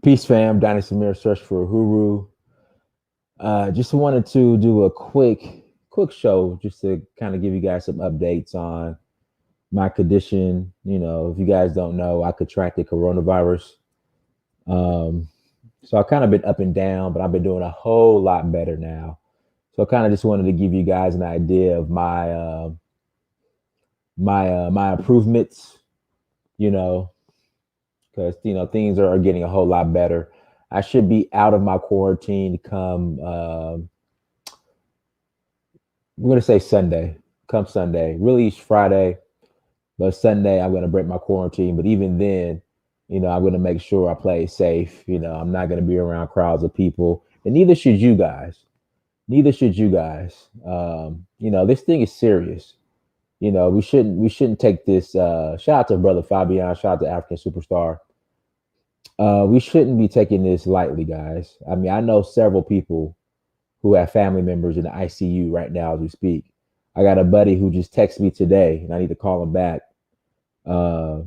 Peace fam, Dynasty Mirror Search for Huru. Just wanted to do a quick show just to kind of give you guys some updates on my condition. You know, if you guys don't know, I contracted coronavirus. Um, so I've kind of been up and down, but I've been doing a whole lot better now. So I kind of just wanted to give you guys an idea of my improvements. You know, because things are getting a whole lot better. I should be out of my quarantine come we're gonna say Sunday. Come Sunday. Really Friday, but Sunday I'm gonna break my quarantine. But even then, I'm gonna make sure I play safe. I'm not gonna be around crowds of people, and neither should you guys. Neither should you guys. This thing is serious. We shouldn't take this. Shout out to brother Fabian. Shout out to African superstar. We shouldn't be taking this lightly, guys. I mean, I know several people who have family members in the ICU right now as we speak. I got a buddy who just texted me today, and I need to call him back. Uh,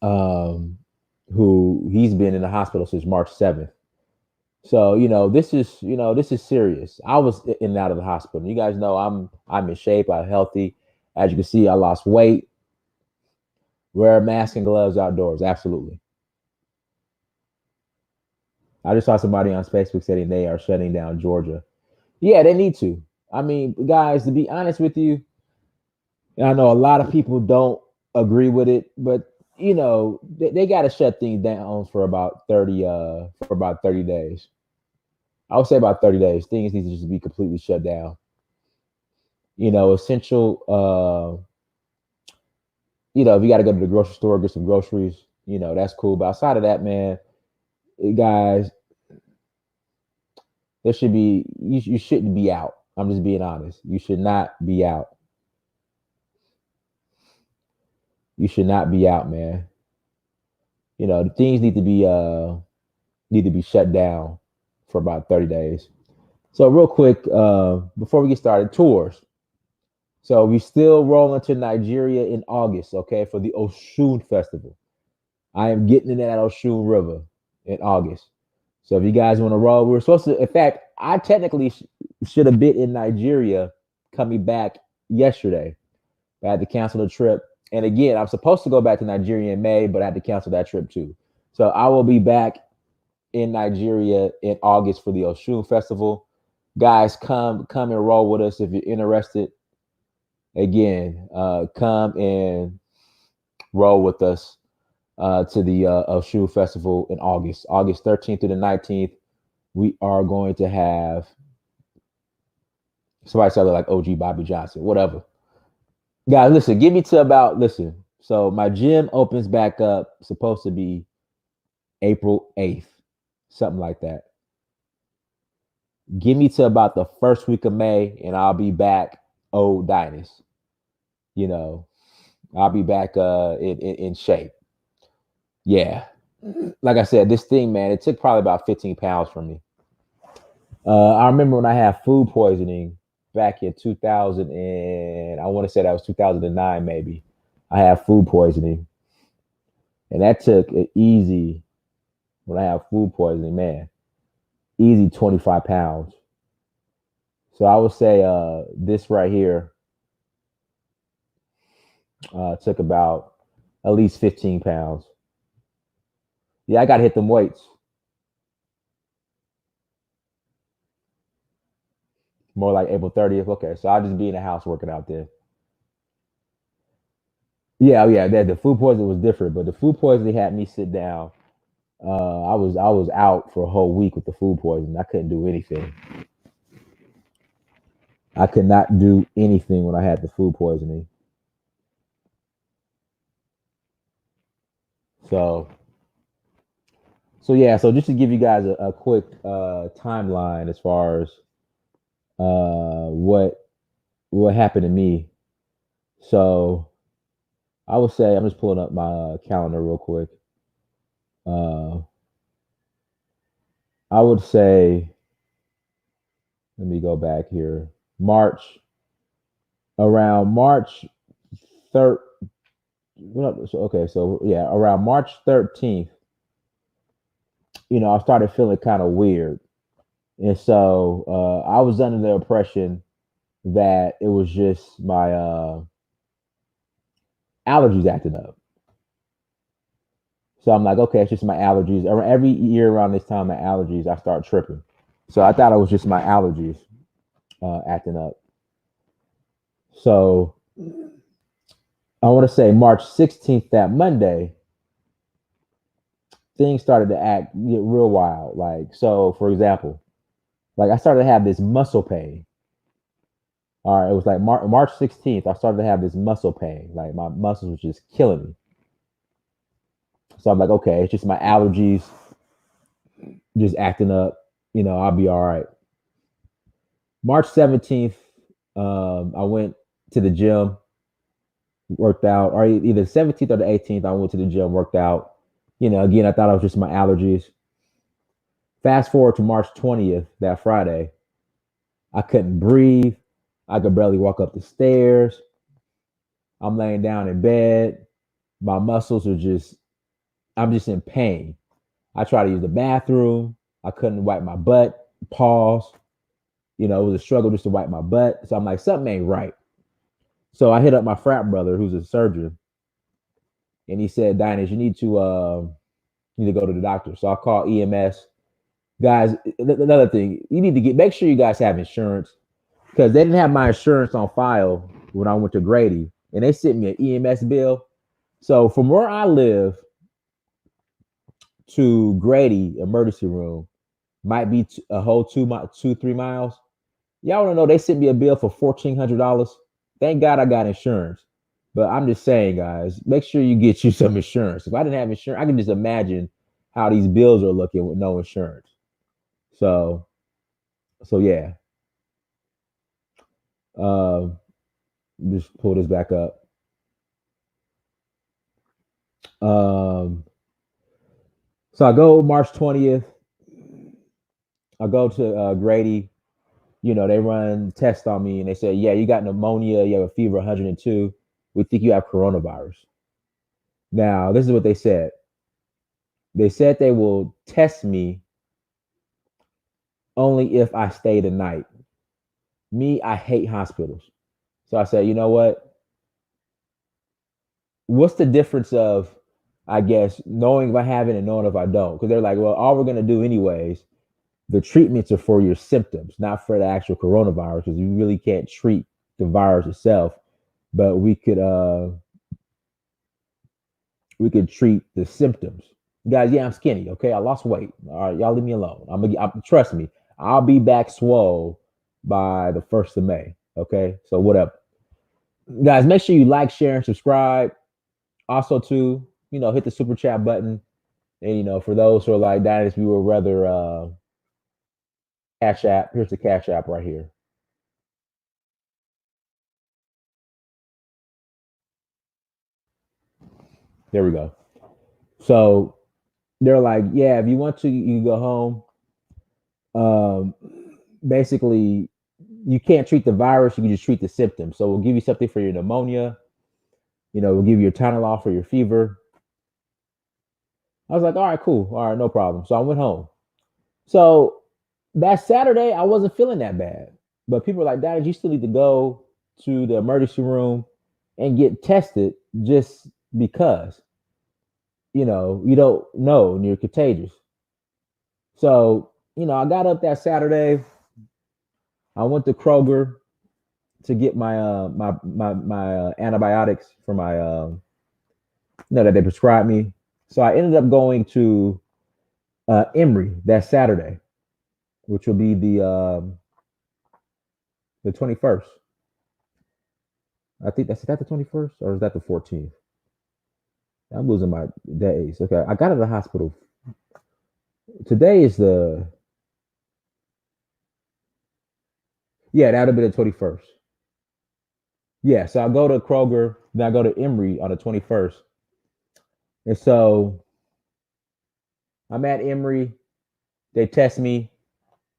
um, who he's been in the hospital since March 7th. So this is serious. I was in and out of the hospital. You guys know I'm in shape. I'm healthy. As you can see, I lost weight. Wear a mask and gloves outdoors. Absolutely. I just saw somebody on Facebook saying they are shutting down Georgia. Yeah, they need to. I mean, guys, to be honest with you, and I know a lot of people don't agree with it, but they got to shut things down for about 30 days. I would say about 30 days. Things need to just be completely shut down. Essential. If you got to go to the grocery store get some groceries, that's cool. But outside of that, man, guys, there should be you shouldn't be out. I'm just being honest. You should not be out. You should not be out, man. The things need to be shut down for about 30 days. So real quick, before we get started, tours. So we still rolling to Nigeria in August, okay, for the Oshun Festival. I am getting in that Oshun River in August. So if you guys want to roll, we were supposed to. In fact, I technically should have been in Nigeria coming back yesterday. I had to cancel the trip. And again, I'm supposed to go back to Nigeria in May, but I had to cancel that trip too. So I will be back in Nigeria in August for the Oshun Festival. Guys, come and roll with us if you're interested. Again, come and roll with us to the Oshun Festival in August 13th through the 19th. We are going to have somebody say like OG Bobby Johnson, whatever. Guys, listen, give me to about, listen. So my gym opens back up, supposed to be April 8th, something like that. Give me to about the first week of May, and I'll be back old Dynasty. I'll be back in shape. Yeah. Like I said, this thing, man, it took probably about 15 pounds from me. I remember when I had food poisoning back in 2000, and I want to say that was 2009, maybe. I had food poisoning, and that took an easy, when I have food poisoning, man, easy 25 pounds. So I would say this right here took about at least 15 pounds. Yeah, I got to hit them weights. More like April 30th. Okay, so I'll just be in the house working out there. Yeah, oh, yeah. The food poisoning was different, but the food poisoning had me sit down. I was out for a whole week with the food poisoning. I couldn't do anything. I could not do anything when I had the food poisoning. So so just to give you guys a quick timeline as far as what happened to me. So I would say I'm just pulling up my calendar real quick. Uh, I would say, let me go back here. March, around March 3rd. okay, so yeah, around March 13th, I started feeling kind of weird. And so I was under the impression that it was just my allergies acting up. So I'm like, okay, it's just my allergies. Every year around this time, my allergies, I start tripping. So I thought it was just my allergies acting up. So I want to say March 16th, that Monday, things started to get real wild. Like, so for example, like I started to have this muscle pain. All right, it was like March 16th, I started to have this muscle pain. Like my muscles was just killing me. So I'm like, okay, it's just my allergies just acting up. I'll be all right. March 17th, I went to the gym, worked out, or either 17th or the 18th, I went to the gym, worked out. Again, I thought it was just my allergies. Fast forward to March 20th, that Friday, I couldn't breathe. I could barely walk up the stairs. I'm laying down in bed. My muscles are I'm just in pain. I tried to use the bathroom. I couldn't wipe my butt. Pause. It was a struggle just to wipe my butt. So I'm like, something ain't right. So I hit up my frat brother, who's a surgeon, and he said, Dinus, you need to go to the doctor. So I called EMS. Guys, another thing, you need to make sure you guys have insurance, because they didn't have my insurance on file when I went to Grady, and they sent me an EMS bill. So from where I live to Grady emergency room might be a whole 3 miles. Y'all want to know they sent me a bill for $1,400. Thank God I got insurance. But I'm just saying, guys, make sure you get you some insurance. If I didn't have insurance, I can just imagine how these bills are looking with no insurance. So, yeah. Um, just pull this back up. Um, so I go March 20th. I go to Grady. They run tests on me and they say, yeah, you got pneumonia. You have a fever 102. We think you have coronavirus. Now, this is what they said. They said they will test me only if I stay the night. Me, I hate hospitals. So I said, you know what? What's the difference of, I guess, knowing if I have it and knowing if I don't? Because they're like, well, all we're going to do anyways, the treatments are for your symptoms, not for the actual coronavirus, because you really can't treat the virus itself. But we could treat the symptoms. Guys, yeah, I'm skinny. Okay, I lost weight. All right, y'all leave me alone. Trust me, I'll be back swole by the 1st of May. Okay, so whatever. Guys, make sure you like, share, and subscribe. Also, too, hit the super chat button. And for those who are like, that is, we would rather Cash App. Here's the Cash App right here. There we go. So they're like, yeah, if you want to, you can go home. Basically, you can't treat the virus, you can just treat the symptoms. So we'll give you something for your pneumonia. We'll give you a Tylenol for your fever. I was like, all right, cool. All right, no problem. So I went home. So that Saturday, I wasn't feeling that bad. But people were like, Dad, you still need to go to the emergency room and get tested just because, you don't know and you're contagious. So, I got up that Saturday. I went to Kroger to get my antibiotics for my that they prescribed me. So I ended up going to Emory that Saturday, which will be the 21st. I think that's that the 21st, or is that the 14th? I'm losing my days. Okay, I got to the hospital. Today is that would be the 21st. Yeah, so I go to Kroger, then I go to Emory on the 21st. And so I'm at Emory. They test me.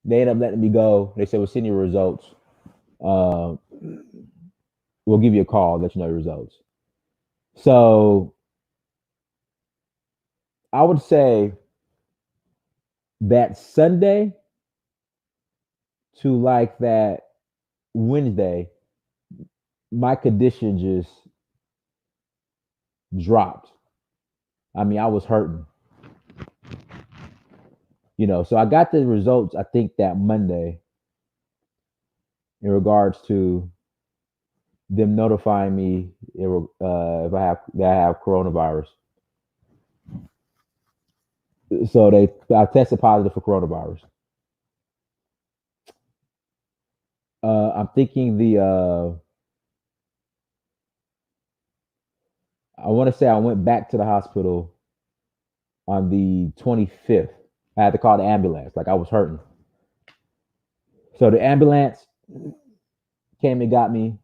They end up letting me go. They said, we'll send you results. Uh, we'll give you a call, let you know your results. So I would say that Sunday to like that Wednesday, my condition just dropped. I mean, I was hurting, So I got the results, I think, that Monday in regards to them notifying me if I have coronavirus. So I tested positive for coronavirus. I'm thinking I want to say I went back to the hospital on the 25th. I had to call the ambulance, like I was hurting. So the ambulance came and got me.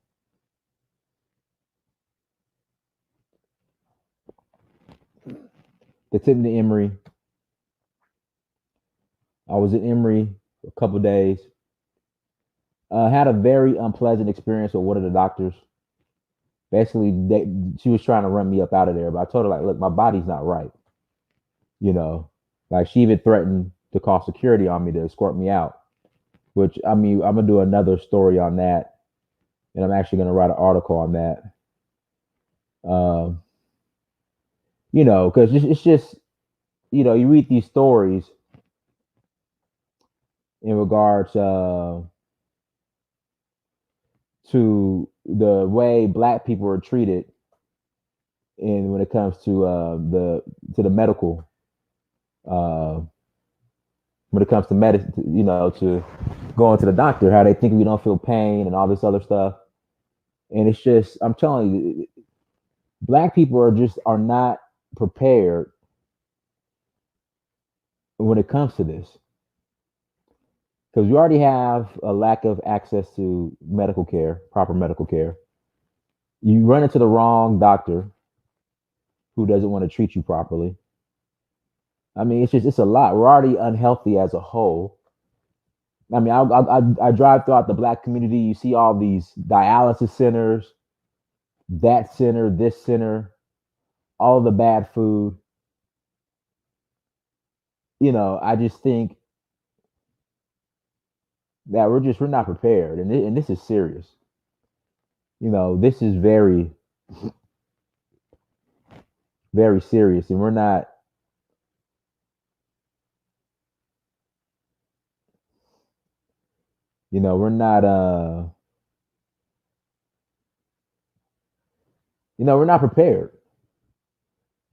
They took me to Emory. I was in Emory a couple days. Had a very unpleasant experience with one of the doctors. Basically, she was trying to run me up out of there, but I told her, like, look, my body's not right. You know, like she even threatened to call security on me to escort me out. Which, I mean, I'm gonna do another story on that, and I'm actually gonna write an article on that. Um, because it's just you read these stories in regards to the way Black people are treated, and when it comes to the medical, uh, when it comes to medicine, to going to the doctor, how they think we don't feel pain and all this other stuff, and it's just, I'm telling you, Black people are not prepared when it comes to this, because we already have a lack of access to medical care, proper medical care. You run into the wrong doctor who doesn't want to treat you properly. I mean, it's a lot. We're already unhealthy as a whole. I mean, I drive throughout the Black community. You see all these dialysis centers, that center, this center, all the bad food. I just think that we're not prepared, and this is serious. This is very, very serious, and we're not prepared.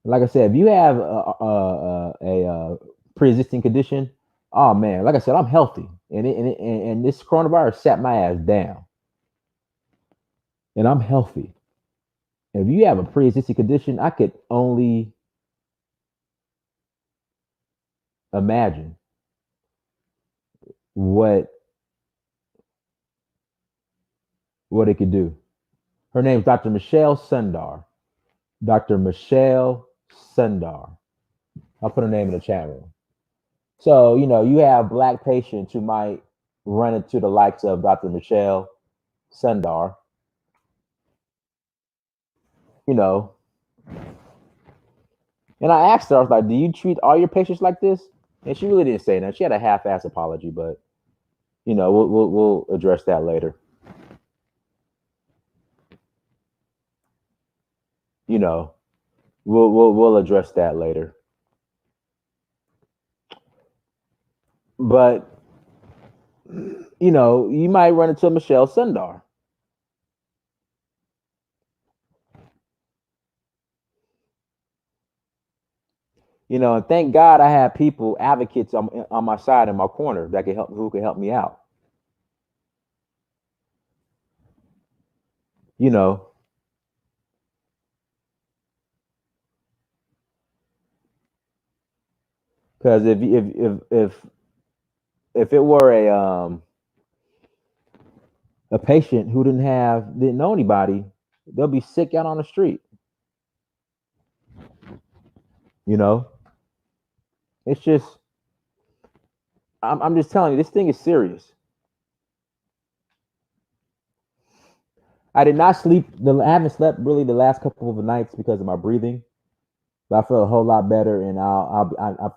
Like I said, if you have a pre-existing condition, oh man, like I said, I'm healthy, and this coronavirus sat my ass down, and I'm healthy. If you have a pre-existing condition, I could only imagine what it could do. Her name's Dr. Michelle Sundar. Dr. Michelle Sundar. I'll put her name in the chat room. So, you have Black patients who might run into the likes of Dr. Michelle Sundar, you know. And I asked her, I was like, do you treat all your patients like this? And she really didn't say that. She had a half-ass apology, but, we'll address that later. We'll address that later. But, you might run into Michelle Sundar. And thank God I have people, advocates on my side, in my corner, who can help me out. Because if it were a patient who didn't know anybody, they'll be sick out on the street. It's just, I'm just telling you, this thing is serious. I did not sleep. I haven't slept really the last couple of nights because of my breathing, but I feel a whole lot better, and I'm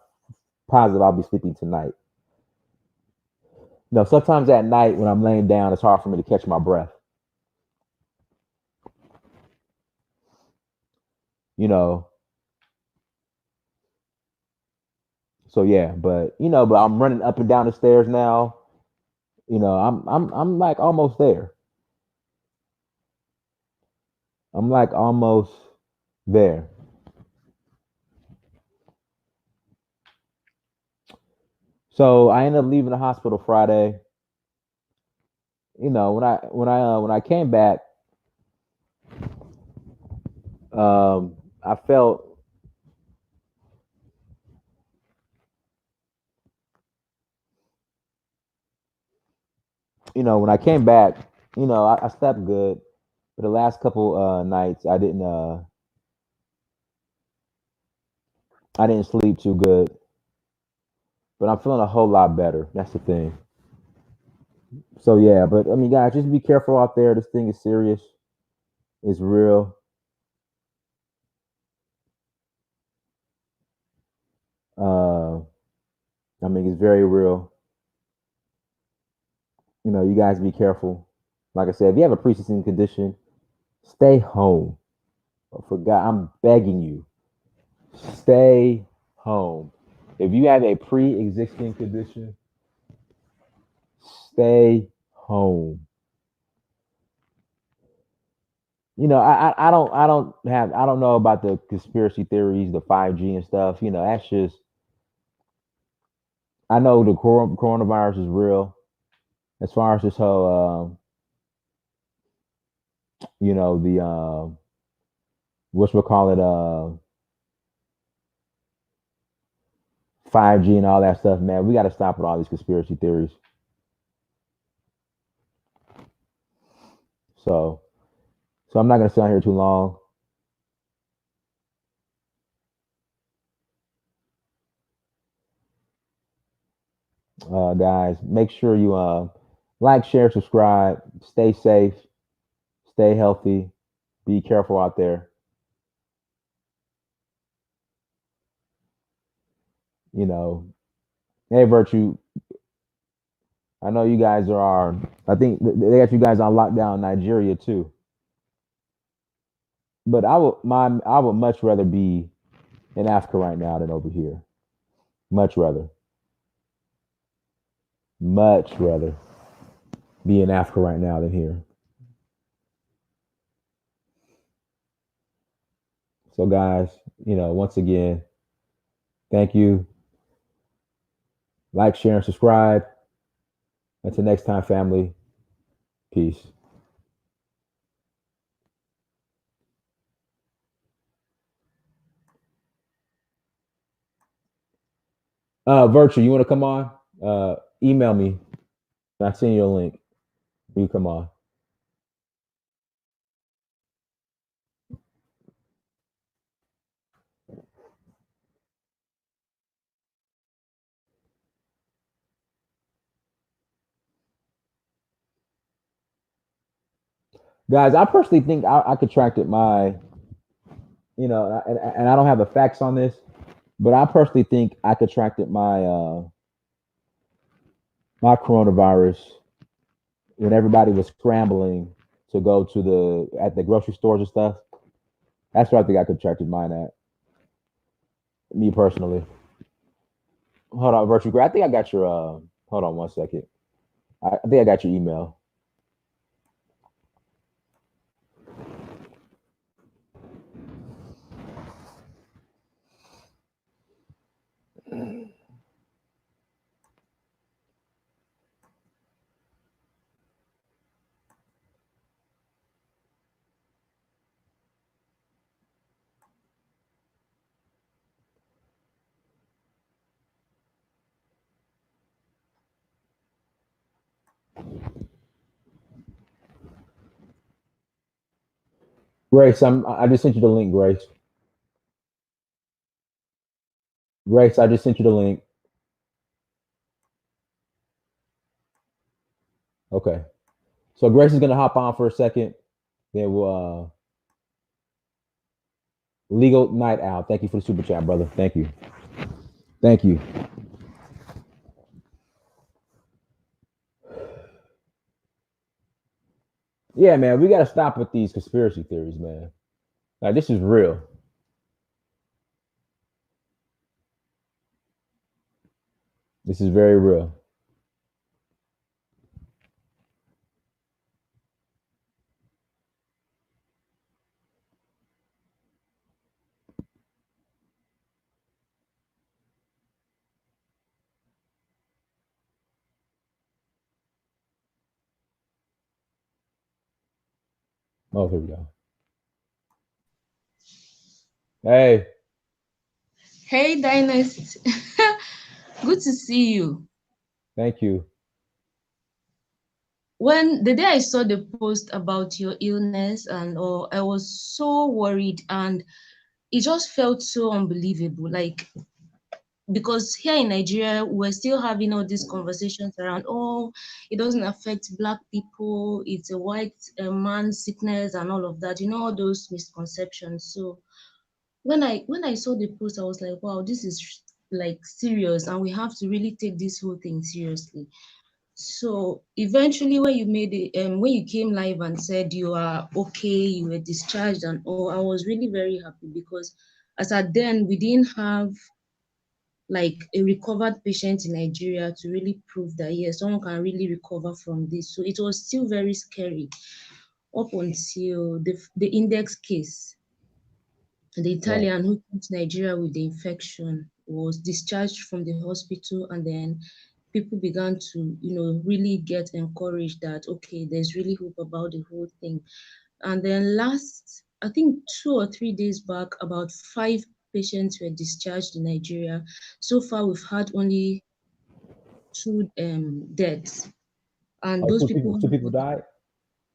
positive I'll be sleeping tonight. No, sometimes at night when I'm laying down, it's hard for me to catch my breath. You know, so yeah, but I'm running up and down the stairs now. I'm like almost there. I'm like almost there. So I ended up leaving the hospital Friday. When I came back, I felt when I came back, I slept good. But the last couple nights, I didn't sleep too good. But I'm feeling a whole lot better. That's the thing. So yeah, but I mean, guys, just be careful out there. This thing is serious. It's real. Uh, I mean, it's very real. You guys be careful. Like I said, if you have a pre-existing condition, stay home. For God, I'm begging you, stay home. If you have a pre-existing condition, stay home. I don't know about the conspiracy theories, the 5G and stuff. That's just I know the coronavirus is real. As far as this whole, the what we call it, 5G and all that stuff, man. We got to stop with all these conspiracy theories. So, so I'm not gonna sit on here too long. Guys, make sure you like, share, subscribe, stay safe, stay healthy, be careful out there. You know, hey, Virtue, I know you guys are. I think they got you guys on lockdown in Nigeria too. But I would much rather be in Africa right now than over here. Much rather, much rather be in Africa right now than here. So, guys, once again, thank you. Like, share, and subscribe. Until next time, family. Peace. Virtue, you want to come on? Email me. I send you a link. You come on. Guys, I personally think I contracted and I don't have the facts on this, but I personally think I contracted my coronavirus when everybody was scrambling to go to at the grocery stores and stuff. That's where I think I contracted mine at. Me personally. Hold on, Virtual Gray. I think I got your. Hold on one second. I think I got your email. Grace, I just sent you the link, Grace. Grace, I just sent you the link. Okay. So Grace is gonna hop on for a second. Then we'll legal night owl. Thank you for the super chat, brother. Thank you. Thank you. Yeah, man, we gotta stop with these conspiracy theories, man. Like this is real. This is very real. Oh, here we go. Hey, Hey, Dynast. Good to see you. thank you. When the day I saw the post about your illness and all, I was so worried and it just felt so unbelievable. Like, because here in Nigeria, we're still having all these conversations around, oh, it doesn't affect black people, it's a white man's sickness and all of that, all those misconceptions. So when I saw the post, I was like, wow, this is like serious, and we have to really take this whole thing seriously. So eventually, when you made it, when you came live and said you are okay, you were discharged and all, I was really very happy because as at then we didn't have like a recovered patient in Nigeria to really prove that yes, someone can really recover from this. So it was still very scary up until the index case. The Right. Italian who came to Nigeria with the infection was discharged from the hospital, and then people began to, really get encouraged that okay, there's really hope about the whole thing. And then last, I think 2 or 3 days back, about 5 patients were discharged in Nigeria. So far, we've had only two deaths, and Oh, those two people people. Two have people died.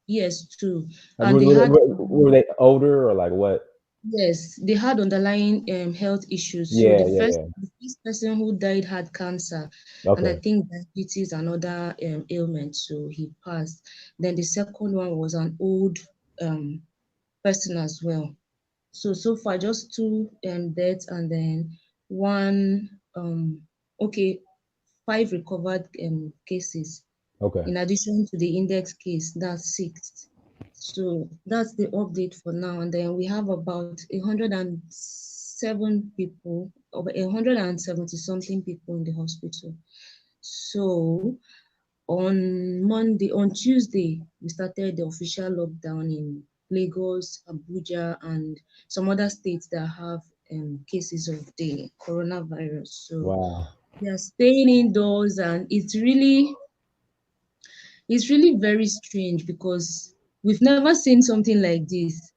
yes, two, Like, and they had were they older or like what? yes, they had underlying health issues. So Yeah, the yeah, first yeah. the first person who died had cancer, and I Okay, think diabetes and other ailments. So he passed. Then the second one was an old um, person as well. So far just two deaths, and then one okay, five recovered cases okay, in addition to the index case, that's six. So that's the update for now. And then we have about 107 people, over 170 something people in the hospital. So on Tuesday, we started the official lockdown in Lagos, Abuja, and some other states that have cases of the coronavirus. So wow, we are staying indoors, and it's really very strange because we've never seen something like this.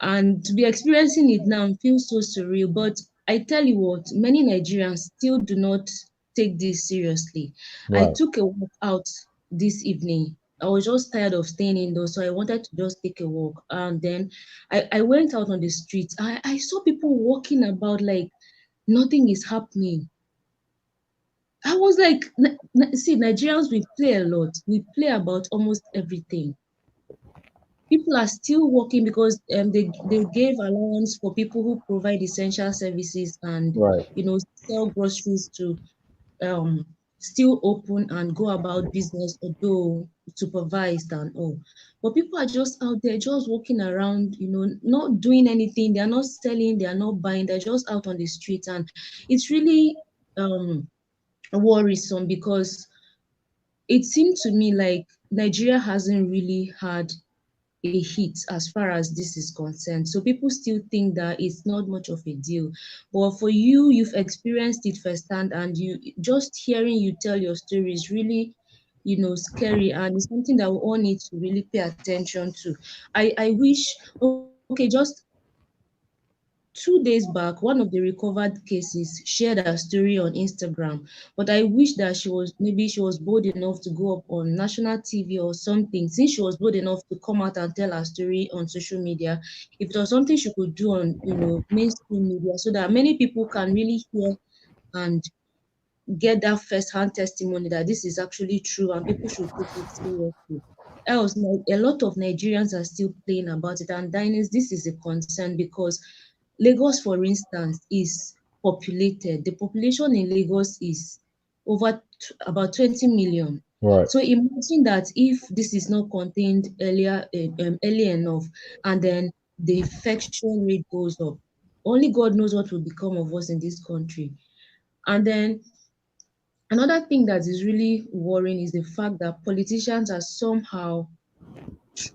And to be experiencing it now feels so surreal. But I tell you what, many Nigerians still do not take this seriously. I right. took a walk out this evening. I was just tired of staying indoors, so I wanted to just take a walk. And then I went out on the streets. I saw people walking about like nothing is happening. I was like, see, Nigerians, we play a lot. We play about almost everything. People are still working because they gave allowance for people who provide essential services and, Right. sell groceries to um, still open and go about business, although supervised and all. But people are just out there, just walking around, not doing anything. They are not selling, they are not buying, they're just out on the street. And it's really um, worrisome because it seemed to me like Nigeria hasn't really had a hit as far as this is concerned. So people still think that it's not much of a deal. But for you, you've experienced it firsthand, and you just hearing you tell your story is really, scary, and it's something that we all need to really pay attention to. I wish, okay, just 2 days back, one of the recovered cases shared her story on Instagram, but I wish that she was bold enough to go up on national TV or something. Since she was bold enough to come out and tell her story on social media, if it was something she could do on, mainstream media, so that many people can really hear and get that first-hand testimony that this is actually true and people should take it seriously. else, like, a lot of Nigerians are still playing about it. And Diners, this is a concern because Lagos, for instance, is populated. The population in Lagos is about 20 million. Right. So imagine that if this is not contained early enough, and then the infection rate goes up, only God knows what will become of us in this country. And then another thing that is really worrying is the fact that politicians are somehow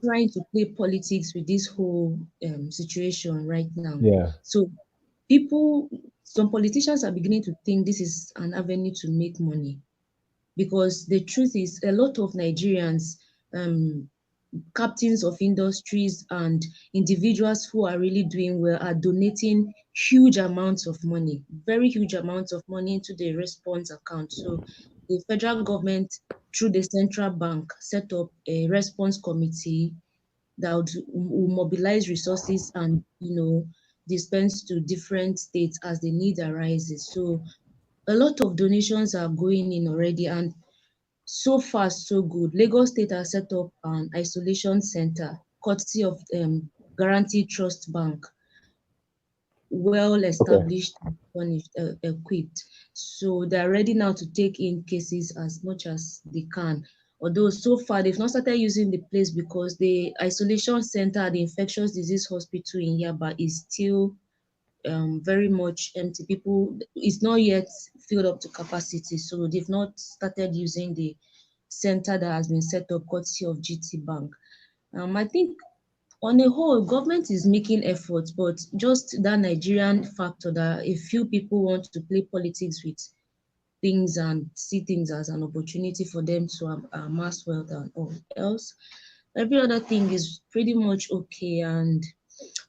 trying to play politics with this whole situation right now. Yeah. So people, some politicians are beginning to think this is an avenue to make money, because the truth is a lot of Nigerians, um, captains of industries and individuals who are really doing well are donating huge amounts of money, very huge amounts of money into the response account. So the federal government, through the central bank, set up a response committee that will mobilize resources and, dispense to different states as the need arises. So a lot of donations are going in already, and so far so good. Lagos State has set up an isolation center courtesy of Guarantee Trust Bank, well Okay. established, furnished, equipped. So they're ready now to take in cases as much as they can. Although so far they've not started using the place because the isolation center at the infectious disease hospital in Yaba is still very much empty. People, it's not yet filled up to capacity, so they've not started using the center that has been set up courtesy of GT Bank. I think on a whole, government is making efforts, but just that Nigerian factor that a few people want to play politics with things and see things as an opportunity for them to amass wealth and all else. Every other thing is pretty much okay. And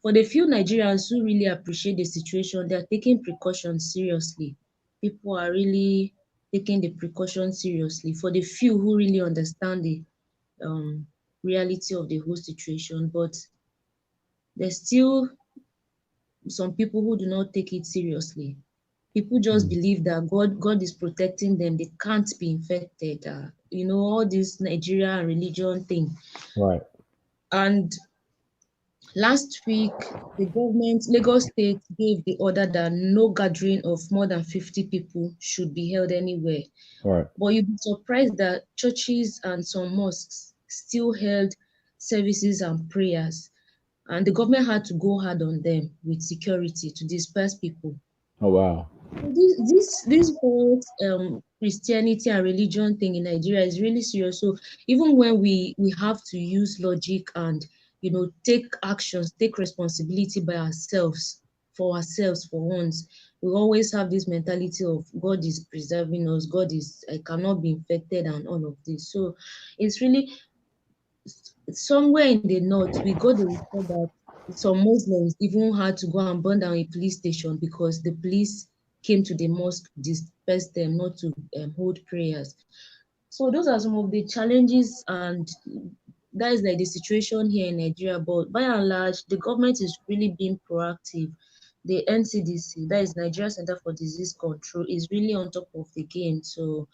for the few Nigerians who really appreciate the situation, they are taking precautions seriously. People are really taking the precautions seriously. For the few who really understand the um, reality of the whole situation, but there's still some people who do not take it seriously. People just Mm. believe that God is protecting them. They can't be infected. All this Nigerian religion thing. Right. And last week, the government, Lagos State, gave the order that no gathering of more than 50 people should be held anywhere. Right. But you'd be surprised that churches and some mosques still held services and prayers. And the government had to go hard on them with security to disperse people. Oh wow. This whole Christianity and religion thing in Nigeria is really serious. So even when we have to use logic and take actions, take responsibility by ourselves for once, we always have this mentality of God is preserving us, God is I cannot be infected and all of this. So it's really somewhere in the north, we got the report that some Muslims even had to go and burn down a police station because the police came to the mosque, dispersed them not to hold prayers. So those are some of the challenges, and that is like the situation here in Nigeria. But by and large, the government is really being proactive. The NCDC, that is Nigeria Center for Disease Control, is really on top of the game. So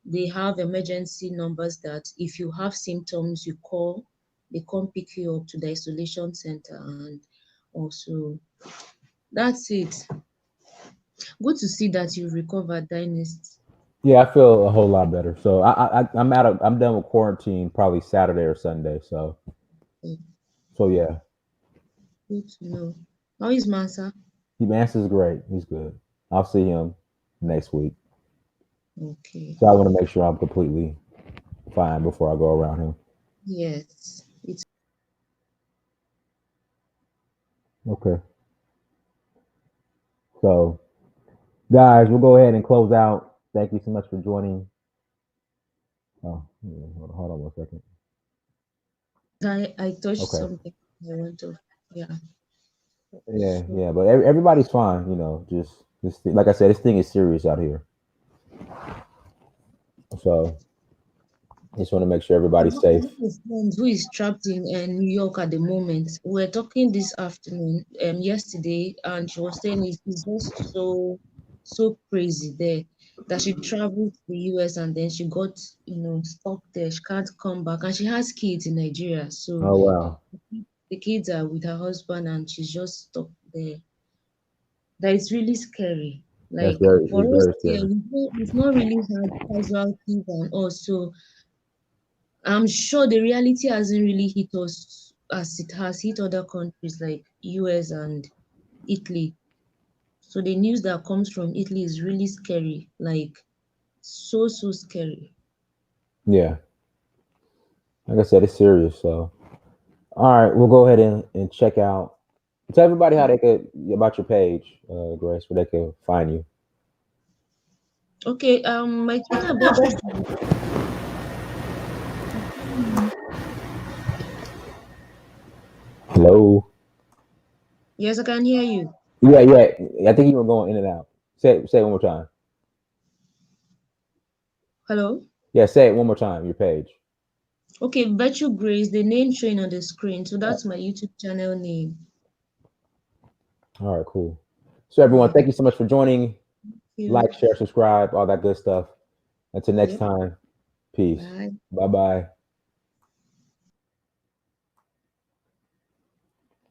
they have emergency numbers that if you have symptoms, you call, they come pick you up to the isolation center. And also, that's it. Good to see that you've recovered, Dynast. Yeah, I feel a whole lot better. So I'm done with quarantine probably Saturday or Sunday. So yeah, Good to know. How is Mansa? he answers great. He's good. I'll see him next week. Okay. So I want to make sure I'm completely fine before I go around him. Yes. It's Okay. So guys, we'll go ahead and close out. Thank you so much for joining. Oh, yeah, hold on 1 second. I touched Okay. something. I want to. Yeah. Yeah, So yeah, but everybody's fine. Just like I said, this thing is serious out here. So just want to make sure everybody's I safe. have a friend who is trapped in New York at the moment. We're talking this afternoon, yesterday, and she was saying it's just so crazy there. that she traveled to the US and then she got, stuck there. She can't come back. And she has kids in Nigeria. So Oh wow, the kids are with her husband and she's just stuck there. That is really scary. that's Like very for it's us very here, scary. we've not really had casualties and also I'm sure the reality hasn't really hit us as it has hit other countries like US and Italy. So the news that comes from Italy is really scary, like so scary. Yeah, like I said, it's serious. So all right, we'll go ahead and check out. Tell everybody how Mm. they could about your page, Grace, where they can find you. Okay, my Twitter bet you. Hello. Yes, I can hear you. Yeah, yeah. I think you were going in and out. Say it one more time. Hello? Yeah, say it one more time. Your page. Okay, Virtue Grace, the name showing on the screen. So that's my YouTube channel name. All right, cool. So everyone, Yeah. thank you so much for joining. You. Like, share, subscribe, all that good stuff. Until next Yep. time, peace. Bye. Bye bye.